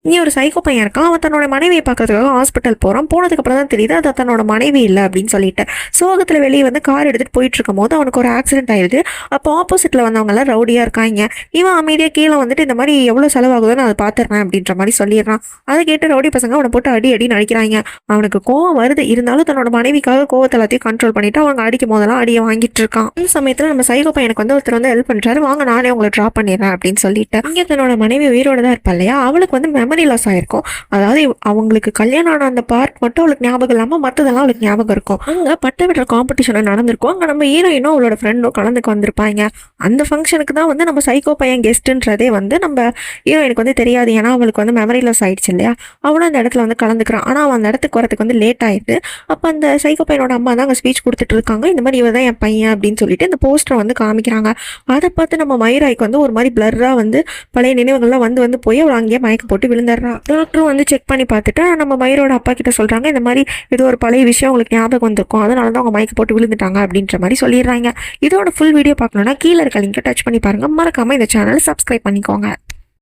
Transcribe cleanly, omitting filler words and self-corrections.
இங்கே ஒரு சைக்கோ பையன் இருக்கான். அவன் தன்னோட மனைவியை பார்க்கறதுக்காக ஹாஸ்பிட்டல் போகிறான். போனதுக்கப்புறம் தான் தெரியுது அது தன்னோட மனைவி இல்லை அப்படின்னு சொல்லிட்டு. சோகத்தில் வெளியே வந்து கார் எடுத்துகிட்டு போயிட்டு இருக்கும் போது அவனுக்கு ஒரு ஆக்சிடென்ட் ஆயிடுது. அப்போ ஆப்போசிட்டில் வந்தவங்கலாம் ரவுடியாக இருக்காங்க. இவன் அமைதியாக கீழே வந்துட்டு இந்த மாதிரி எவ்வளோ செலவாகுதுன்னு அதை பார்த்துடுறேன் அப்படின்ற மாதிரி சொல்லிடுறான். அதை கேட்டு ரவுடி பசங்க அவனை போட்டு அடி அடி நடிக்கிறாங்க. அவனுக்கு கோவம் வருது, இருந்தாலும் தன்னோட மனைவிக்காக கோவத்தை எல்லாத்தையும் கண்ட்ரோல் பண்ணிட்டு அவங்க அடிக்கும் போதெல்லாம் அடியை வாங்கிட்டு இருக்கான். இந்த சமயத்தில் நம்ம சைக்கோ பையனுக்கு வந்து ஒருத்தர் வந்து ஹெல்ப் பண்ணுறாரு. வாங்க நானே உங்களை ட்ராப் பண்ணிடுறேன் அப்படின்னு சொல்லிட்டு. இங்கே தன்னோட மனைவி உயிரோட தான் இருப்பா இல்லையா, அவளுக்கு வந்து மெமரி லாஸ் ஆயிருக்கும். அதாவது அவங்களுக்கு கல்யாணம் ஆன அந்த பார்ட் மட்டும் அவளுக்கு ஞாபகம் இல்லாமல் மற்றதெல்லாம் அவளுக்கு ஞாபகம் இருக்கும். அங்கே பட்டை விடுற காம்படிஷன் நடந்திருக்கும். அங்கே நம்ம ஹீரோயினும் அவளோட ஃப்ரெண்டும் கலந்துக்கு வந்திருப்பாங்க. அந்த ஃபங்க்ஷனுக்கு தான் வந்து நம்ம சைக்கோ பையன் கெஸ்ட்டுன்றதே வந்து நம்ம ஹீரோயினுக்கு வந்து தெரியாது. ஏன்னா அவளுக்கு வந்து மெமரி லாஸ் ஆயிடுச்சு இல்லையா, அவளும் அந்த இடத்துல வந்து கலந்துக்கிறான். ஆனால் அவன் அந்த இடத்துக்கு வரதுக்கு வந்து லேட் ஆயிடுது. அப்போ அந்த சைக்கோ பையனோட அம்மா தான் அங்கே ஸ்பீச் கொடுத்துட்டு இருக்காங்க. இந்த மாதிரி இவன் தான் என் பையன் அப்படின்னு சொல்லிட்டு இந்த போஸ்டரை வந்து காமிக்கிறாங்க. அதை பார்த்து நம்ம மயூராய்க்கு வந்து ஒரு மாதிரி பிளர்ராக வந்து பழைய நினைவுகள்லாம் வந்து வந்து போய் அவள் அங்கேயே மயக்க போட்டு விழுந்துடுறான். டாக்டரும் வந்து செக் பண்ணி பார்த்துட்டு நம்ம மயூரோட அப்பா கிட்ட சொல்கிறாங்க, இந்த மாதிரி ஏதோ ஒரு பழைய விஷயம் உங்களுக்கு ஞாபகம் வந்திருக்கும், அதனால தான் அவங்க மயக்க போட்டு விழுந்துட்டாங்க அப்படின்ற மாதிரி சொல்லிடுறாங்க. இதோட ஃபுல் வீடியோ பார்க்கணுன்னா கீழே இருக்க லிங்கை டச் பண்ணி பாருங்கள். மறக்காமல் இந்த சேனலை சப்ஸ்கிரைப் பண்ணிக்கோங்க.